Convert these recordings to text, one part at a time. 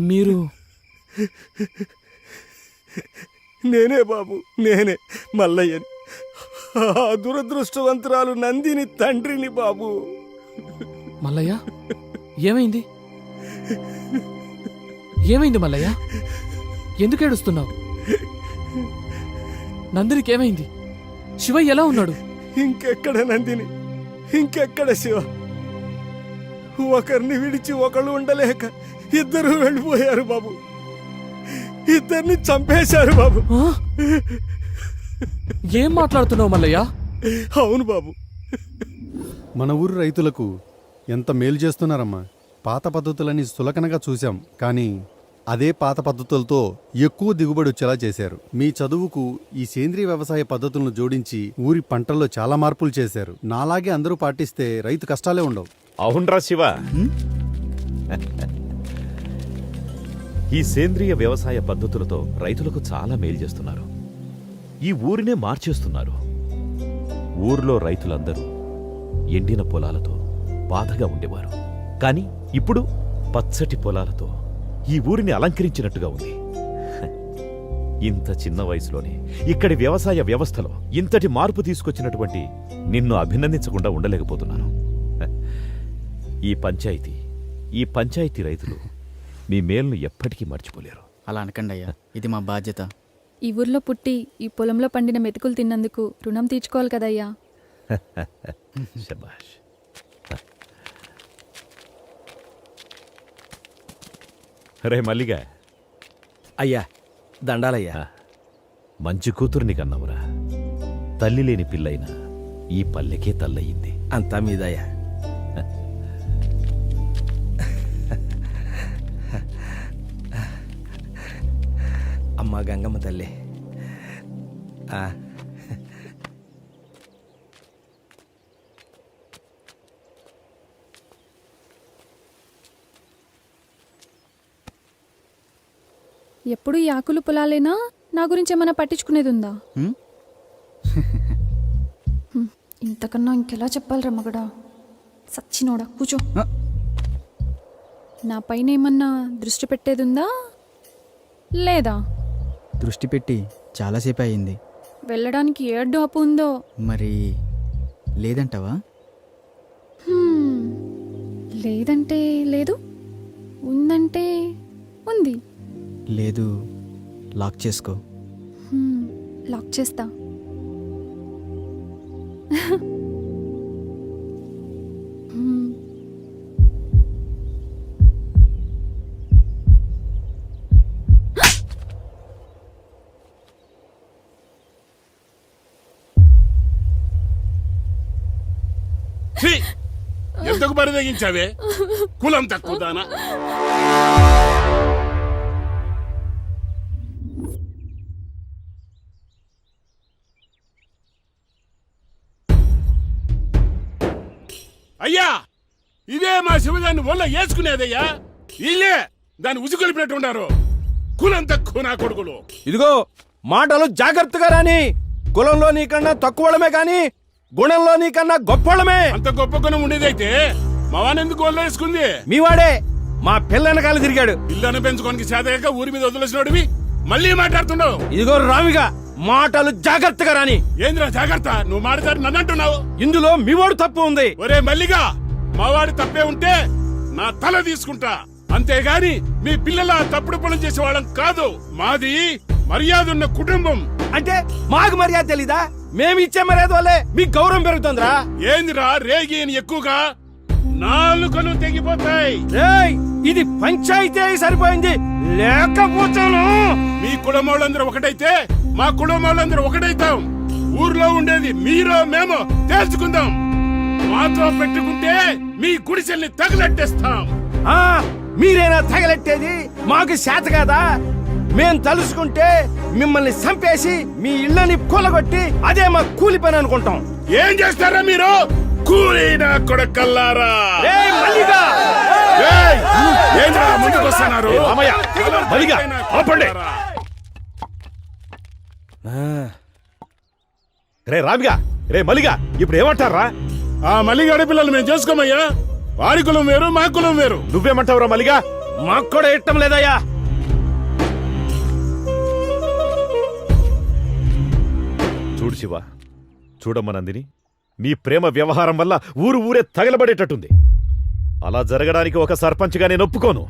మీరు? నేనే బాబు, నేనే మల్లయ్యని. ఆ దురదృష్టవంతురాలు నందిని తండ్రిని బాబు. మల్లయ్య, ఏమైంది? ఏమైంది మల్లయ్య? ఎందుకు ఏడుస్తున్నావు? నందినికి ఏమైంది? శివ ఎలా ఉన్నాడు? ఇంకెక్కడ నందిని, ఇంకెక్కడ శివ? ఒకరిని విడిచి ఒకళ్ళు ఉండలేక ఇద్దరు వెళ్ళిపోయారు బాబు. ఇద్దరిని చంపేశారు బాబు. ఏం మాట్లాడుతున్నావు మల్లయ్య? అవును బాబు. మన ఊరు రైతులకు ఎంత మేలు చేస్తున్నారమ్మా. పాత పద్ధతులని సులకనగా చూశాం, కానీ అదే పాత పద్ధతులతో ఎక్కువ దిగుబడి వచ్చేలా చేశారు. మీ చదువుకు ఈ సేంద్రియ వ్యవసాయ పద్ధతులను జోడించి ఊరి పంటల్లో చాలా మార్పులు చేశారు. నాలాగే అందరూ పాటిస్తే రైతు కష్టాలే ఉండవు. అవునరా శివ, ఈ సేంద్రియ వ్యవసాయ పద్ధతులతో రైతులకు చాలా మేలు చేస్తున్నారు. ఈ ఊరినే మార్చేస్తున్నారు. ఊర్లో రైతులందరూ ఎండిన పొలాలతో బాధగా ఉండేవారు. కానీ ఇప్పుడు పచ్చటి పొలాలతో ఈ ఊరిని అలంకరించినట్టుగా ఉంది. ఇంత చిన్న వయసులోనే ఇక్కడి వ్యవసాయ వ్యవస్థలో ఇంతటి మార్పు తీసుకొచ్చినటువంటి నిన్ను అభినందించకుండా ఉండలేకపోతున్నాను. ఈ పంచాయతీ రైతులు మీ మేలును ఎప్పటికీ మర్చిపోలేరు. అలా అనకండి అయ్యా, ఇది మా బాధ్యత. ఈ ఊర్లో పుట్టి ఈ పొలంలో పండిన మెతుకులు తిన్నందుకు రుణం తీర్చుకోవాలి కదయ్యా. శభాష్. రే మల్లిగా. అయ్యా, దండాలయ్యా. మంచి కూతురుని కన్నావురా. తల్లి లేని పిల్లైనా ఈ పల్లెకే తల్లయింది. అంతా మీదయ్యా. అమ్మా గంగమ్మ తల్లి. ఎప్పుడు ఈ ఆకులు పొలాలేనా? నా గురించి ఏమైనా పట్టించుకునేది ఉందా? ఇంతకన్నా ఇంకెలా చెప్పాలిరా మగడా? సచ్చినోడా, కూచో. నా పైన ఏమన్నా దృష్టి పెట్టేది ఉందా లేదా? దృష్టి పెట్టి చాలాసేపు అయింది. వెళ్ళడానికి ఏ అడ్డు అప్పు ఉందో మరి లేదంటావా? లేదంటే లేదు, ఉందంటే ఉంది. లేదు, లాక్ చేసుకో. లాక్ చేస్తా. ఎందుకు బరిదగించావే? కులం తక్కువ దానా? అయ్యా, ఇదే మా శివదాన్ని ఒళ్ళ వేసుకునేదయ్యా. ఇల్లే దాన్ని ఉసుకొలిపినట్టు ఉన్నారు. కులం తక్కువ నా కొడుకులు. ఇదిగో మాటలు జాగ్రత్తగా రాని. కులంలో నీకన్నా తక్కువడమే కాని గుణంలో నీకన్నా గొప్పడమే. అంత గొప్ప గుణం ఉండేదైతే మావానెందుకు ఒళ్ళ వేసుకుంది? మీవాడే మా పిల్ల వెనకాల తిరిగాడు. పిల్లను పెంచుకోనికి చేతగా ఊరి మీద వదిలేసినోడివి మళ్ళీ మాట్లాడుతున్నావు. ఇదిగో రామిగా, మాటలు జాగ్రత్తగా రాని. ఏంద్రా జాగ్రత్త? నువ్వు మాట్లాడి నన్ను అంటున్నావు. ఇందులో మీవాడు తప్పు ఉంది. ఒరే మల్లిగా, మావాడి తప్పే ఉంటే నా తల తీసుకుంటా. అంతేగాని మీ పిల్లల తప్పుడు పనులు చేసేవాళ్ళం కాదు. మాది మర్యాద ఉన్న కుటుంబం. అంటే మాకు మర్యాద తెలీదా? మేమిచ్చే మర్యాద వల్లే మీకు గౌరవం పెరుగుతుందిరా. ఏందిరా రేగి అని ఎక్కువగా నాలుకలు తెగిపోతాయి. ఇది పంచాయతీ సరిపోయింది, లేకపోతాను. మీ కుటుంబాలందరూ ఒకటైతే మా కుటుంబాలందరూ ఒకటైతాం. ఊర్లో ఉండేది మీరో మేమో తేల్చుకుందాం. మాతో పెట్టుకుంటే మీ గుడిసెల్ని తగలెట్టేస్తాం. మీరేనా తగలెట్టేది? మాకు చేత కాదా? మేం తలుసుకుంటే మిమ్మల్ని చంపేసి మీ ఇళ్ళని కూలగొట్టి అదే మా కూలి పని అనుకుంటాం. ఏం చేస్తారా మీరు? కూలీనా కొడకల్లారా! ముందుకొస్తున్నారు. రే రామిగా, రే మల్లిగా, ఇప్పుడు ఏమంటారా? ఆ మల్లిగాడి పిల్లలు మేము చేసుకోమయ్యా. వారి కులం వేరు మా కులం వేరు. నువ్వేమంటావురా మల్లిగా? మాకు కూడా ఇష్టం లేదయ్యా. చూడు శివ, చూడమ్మ నందిని, మీ ప్రేమ వ్యవహారం వల్ల ఊరే తగలబడేటట్టుంది. అలా జరగడానికి ఒక సర్పంచ్గా నేను ఒప్పుకోను.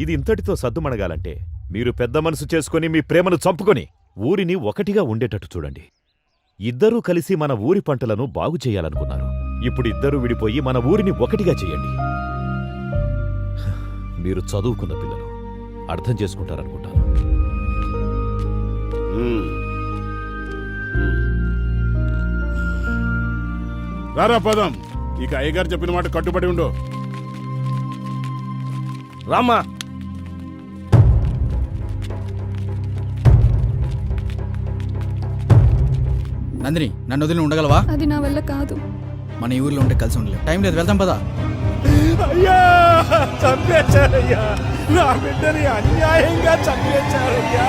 ఇది ఇంతటితో సద్దుమణగాలంటే మీరు పెద్ద మనసు చేసుకుని మీ ప్రేమను చంపుకొని ఊరిని ఒకటిగా ఉండేటట్టు చూడండి. ఇద్దరూ కలిసి మన ఊరి పంటలను బాగు చేయాలనుకున్నారు. ఇప్పుడు ఇద్దరూ విడిపోయి మన ఊరిని ఒకటిగా చేయండి. మీరు చదువుకున్న పిల్లలు, అర్థం చేసుకుంటారనుకుంటాను. రారా పదం. ఇక అయ్యగారు చెప్పిన మాట కట్టుబడి ఉండు. రామ్మా. నందిని, నన్ను వదిలి ఉండగలవా? అది నా వల్ల కాదు. మన ఈ ఊర్లో ఉంటే కలిసి ఉండలేవు. టైం లేదు, వెళ్దాం పదా. అయ్యా, చంపేశారయ్యా. నా బిడ్డని అన్యాయంగా చంపేశారయ్యా.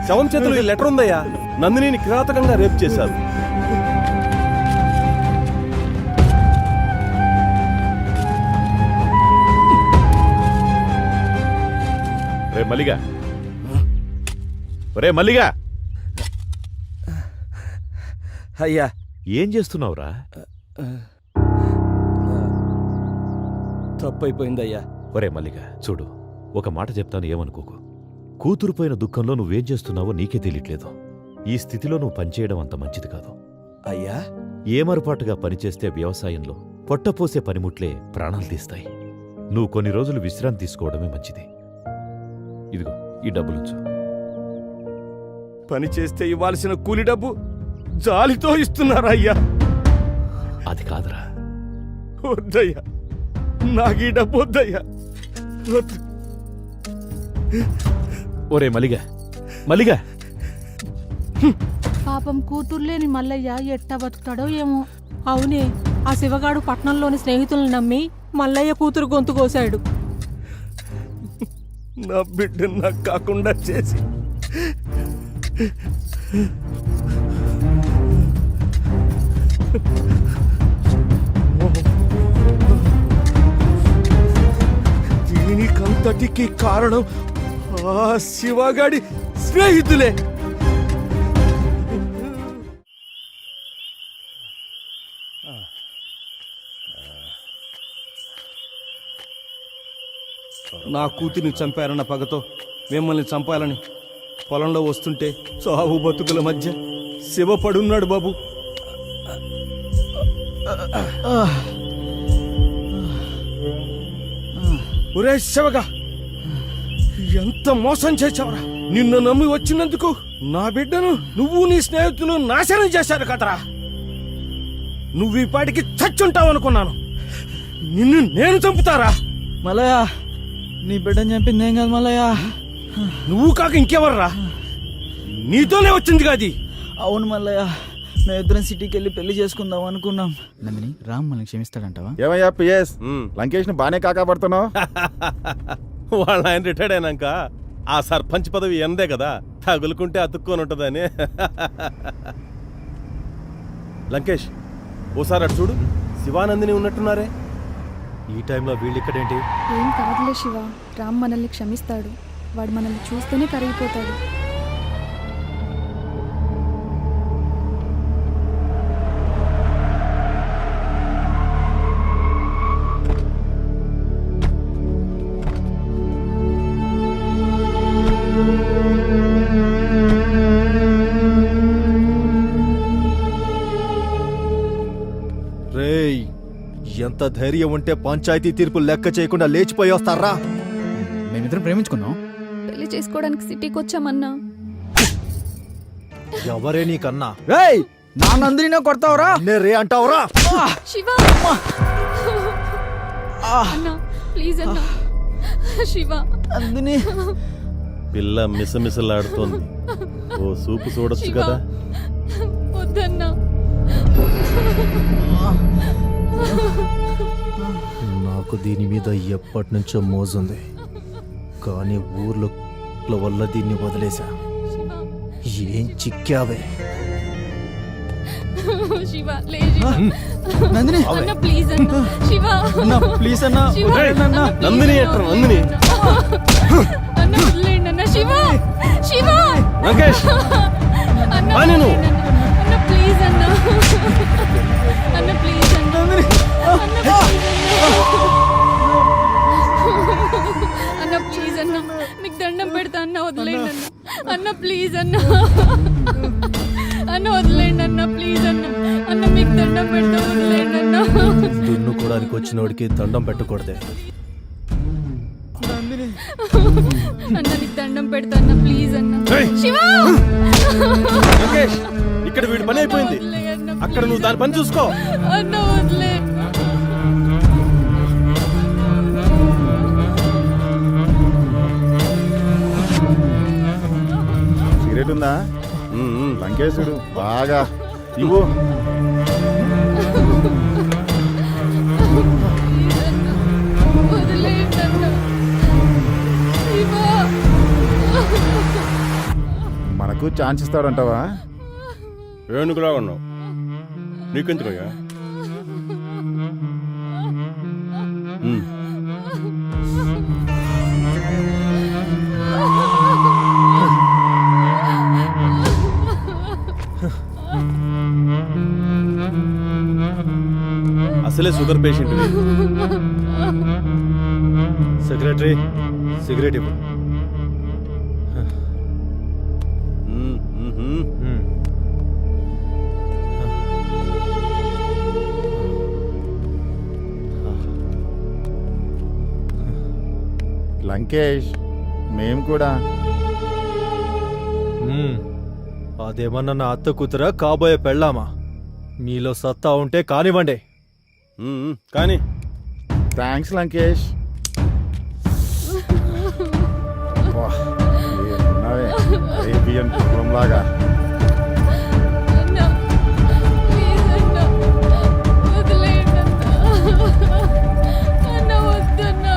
శవం చేతులు ఈ లెటర్ ఉందయ్యా. నందినిని కిరాతకంగా రేప్ చేశారు. రే మల్లిగా, రే మల్లిగా, అయ్యా, ఏం చేస్తున్నావురా? తప్పైపోయిందయ్యా. ఒరే మల్లిగా, చూడు, ఒక మాట చెప్తాను, ఏమనుకోకు. కూతురుపోయిన దుఃఖంలో నువ్వేం చేస్తున్నావో నీకే తెలియట్లేదు. ఈ స్థితిలో నువ్వు పనిచేయడం అంత మంచిది కాదు. అయ్యా, ఏమరపాటుగా పనిచేస్తే వ్యవసాయంలో పొట్టపోసే పనిముట్లే ప్రాణాలు తీస్తాయి. నువ్వు కొన్ని రోజులు విశ్రాంతి తీసుకోవడమే మంచిది. ఇదిగో ఈ డబ్బులుంచు. పని చేస్తే ఇవ్వాల్సిన కూలి డబ్బు జాలితో ఇస్తున్నారయ్యా. అది కాదురా. వద్దయ్యా, నాకు ఈ డబ్బు వద్దయ్యా. వద్దు. ఒరే మల్లిగా, మల్లిగా, పాపం కూతుర్లేని మల్లయ్య ఎట్టా బతుకుతాడో ఏమో. అవునే, ఆ శివగాడు పట్నంలోని స్నేహితులను నమ్మి మల్లయ్య కూతురు గొంతు కోశాడు. నా బిడ్డను నాకు కాకుండా చేసి దీనికంతటికి కారణం ఆ శివగాడి స్నేహితులే. నా కూతురిని చంపారన్న పగతో మిమ్మల్ని చంపాలని పొలంలో వస్తుంటే చావు బతుకుల మధ్య శివ పడున్నాడు బాబు. ఒరే శివగా, ఎంత మోసం చేశావురా. నిన్ను నమ్మి వచ్చినందుకు నా బిడ్డను నువ్వు నీ స్నేహితులు నాశనం చేశారు కదరా. నువ్వు ఈ పాటికి చచ్చుంటావు అనుకున్నాను. నిన్ను నేను చంపుతారా? మల్లయ్య, నీ బిడ్డని చంపింది ఏం కాదు మల్లయ్య. నువ్వు కాక ఇంకెవర్రా? నీతోనే వచ్చింది కాది. అవును మల్లయ్య, మేమిద్దరం సిటీకి వెళ్ళి పెళ్లి చేసుకుందాం అనుకున్నాం. నందిని, రామ్ మనల్ని క్షమిస్తాడంటావా? ఏమయ్యా పిఎస్, లంకేష్ ని బానే కాకాపడుతున్నావు. వాళ్ళ ఆయన రిటైర్డ్ అయినాక ఆ సర్పంచ్ పదవి ఎందే కదా, తగులుకుంటే అతుక్కొని ఉంటదని. లంకేష్, ఓసారి అటు చూడు, శివానందిని ఉన్నట్టున్నారే. ఈ టైంలో వీళ్ళిక్కడేంటి? ఏం కాదులే శివ, రామ్ మనల్ని క్షమిస్తాడు. వాడు మనల్ని చూస్తేనే కరిగిపోతాడు. రేయ్, ఎంత ధైర్యం ఉంటే పంచాయతీ తీర్పు లెక్క చేయకుండా లేచిపోయి వస్తారా? మేమిద్దరం ప్రేమించుకుందాం. పెళ్లి చేసుకోవడానికి సిటీకి వచ్చామన్నా. ఎవరే నీకన్నా? రేయ్, నా నందిని కొడతావురా? రే అంటావురా? శివ అన్నా, ప్లీజ్ అన్నా. శివ, నందిని. పిల్ల మిసమిసలాడుతోంది, ఓ సూపు చూడొచ్చు శివ, కదా. వద్దన్నా. నాకు దీని మీద ఎప్పటి నుంచో మోజుంది, కానీ ఊర్లో వల్ల దీన్ని వదిలేశా. ఏం చిక్కావే? శివ, లే శివ. నందిని అన్న ప్లీజ్ అన్న శివ అన్న ప్లీజ్ అన్న శివ, వదిలేయండి అన్న. అన్న, నందిని ఎట్రా నందిని అన్న వదిలేయండి అన్న శివ శివ లంకేష్ అన్న ఆ నేను. వదిలేయండి అన్న. అన్న ప్లీజ్ అన్న అన్న ప్లీజ్ అన్న నందిని అన్న ప్లీజ్ అన్న అన్న ప్లీజ్ అన్న మీకు దండం పెడతా అన్న వదిలేయండి అన్న అన్న ప్లీజ్ అన్న అన్న వదిలేయండి అన్న ప్లీజ్ అన్న అన్న మీకు దండం పెడతా వదిలేయండి అన్న దున్నుకోవడానికి వచ్చినోడికి దండం పెట్టకూడదే. అన్న నీకు దండం పెడతా అన్న ప్లీజ్ అన్న ఏయ్! శివ లంకేష్ ఇక్కడ వీడి పని అయిపోయింది. వదిలేయ్ అక్కడ నువ్వు దాని పని చూసుకో. అన్న వదిలే సిగరెట్ ఉందా లంకేశుడు బాగా ఇవ్వు. వదిలేయండి అన్న శివ మనకు ఛాన్స్ ఇస్తాడంటావా? ఏనుగులా ఉన్నావు, నీకెందుకయ్యా? అసలే షుగర్ పేషెంట్. సెక్రటరీ సిగరెట్ ఇవ్వు. లంకేష్ మేము కూడా అదేమన్నా నా అత్త కూతురా కాబోయే పెళ్ళామా? మీలో సత్తా ఉంటే కానివ్వండి. కానీ థ్యాంక్స్ లంకేష్. అరేబియన్ కుటుంబంలాగా అన్న ప్లీజ్ అన్న వదిలేయండి అన్న అన్న వద్దన్న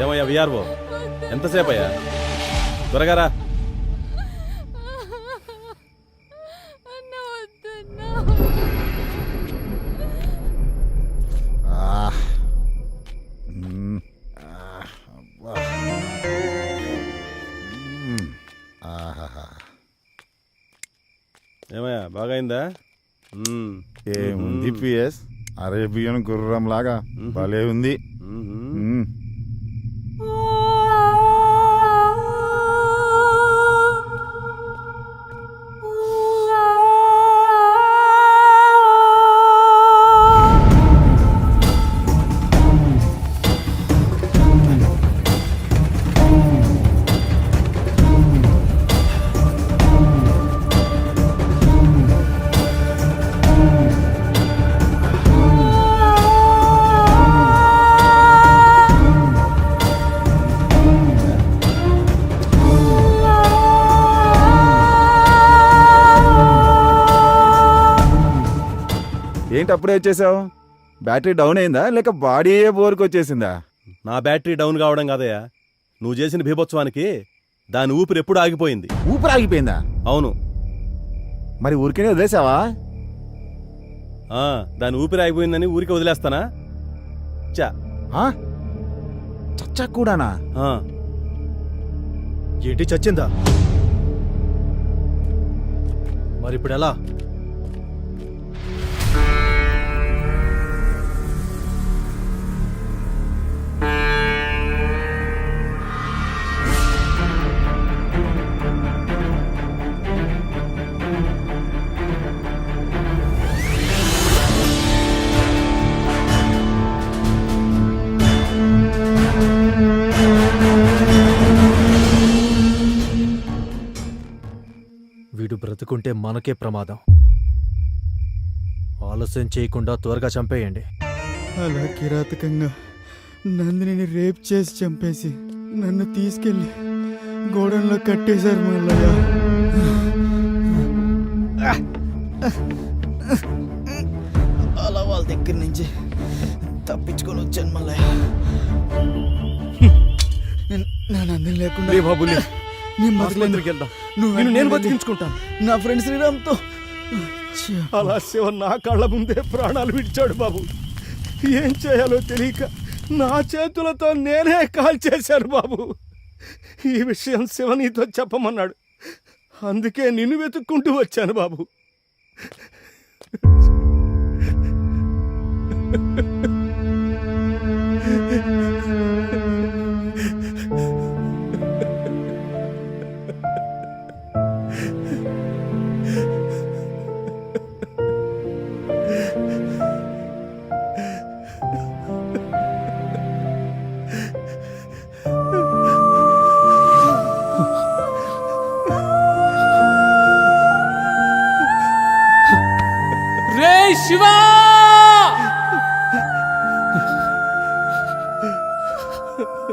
ఏమయ్యా విఆర్ఓ, ఎంతసేపు అయ్యా? త్వరగా రా. అన్న వద్దన్న ఏమయ్యా బాగా అయిందా? ఏముంది పిఎస్, అరేబియన్ గుర్రం లాగా భలే ఉంది. ఏంటి అప్పుడే వచ్చేసావు? బ్యాటరీ డౌన్ అయిందా లేక బాడీ బోర్కి వచ్చేసిందా? నా బ్యాటరీ డౌన్ కావడం కాదయ్యా, నువ్వు చేసిన బీభత్సవానికి దాని ఊపిరి ఎప్పుడు ఆగిపోయింది. ఊపిరి ఆగిపోయిందా? అవును. మరి ఊరికేనే వదిలేసావా? దాని ఊపిరి ఆగిపోయిందని ఊరికి వదిలేస్తానా? చా చచ్చా కూడానా? ఏంటి చచ్చిందా? మరి ఇప్పుడు ఎలా? వీడు బ్రతుకుంటే మనకే ప్రమాదం. ఆలస్యం చేయకుండా త్వరగా చంపేయండి. అలా కిరాతకంగా నందిని రేప్ చేసి చంపేసి నన్ను తీసుకెళ్లి గోడంలో కట్టేశారు మల్లయ్య. అలా వాళ్ళ దగ్గర నుంచి తప్పించుకొని వచ్చాను మల్లయ్య. నా నందిని లేకుండా నేను బతకలేను. నేను బతికించుకుంటాను. నా ఫ్రెండ్ శ్రీరామ్తో అలా శివ నా కళ్ళ ముందే ప్రాణాలు విడిచాడు బాబు. ఏం చేయాలో తెలియక నా చేతులతో నేనే కాల్ చేశాను బాబు. ఈ విషయం శివ నీతో చెప్పమన్నాడు, అందుకే నిన్ను వెతుక్కుంటూ వచ్చాను బాబు. రే శివా!